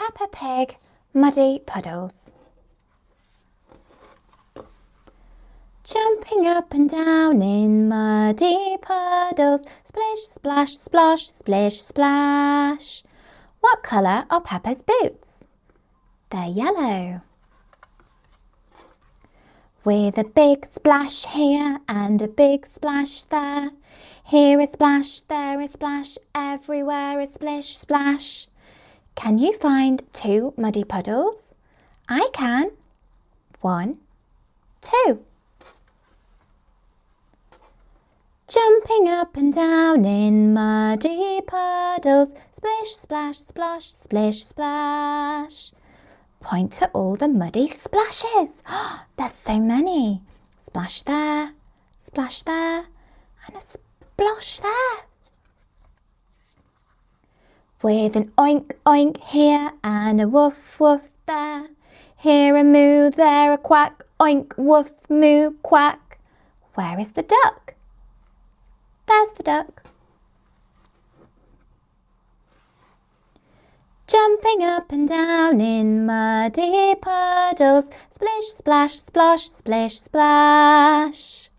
Peppa Pig, Muddy Puddles. Jumping up and down in muddy puddles, splish, splash, splosh, splish, splash. What colour are Peppa's boots? They're yellow. With a big splash here and a big splash there. Here a splash, there a splash, everywhere a splish, splash. Can you find 2 muddy puddles? I can. 1, 2. Jumping up and down in muddy puddles, splish, splash, splosh, splish, splash. Point to all the muddy splashes. There's so many. Splash there, and a splosh there. With an oink, oink here and a woof, woof there. Here a moo, there a quack, oink, woof, moo, quack. Where is the duck? There's the duck. Jumping up and down in muddy puddles, splish, splash, splosh, splish, splash.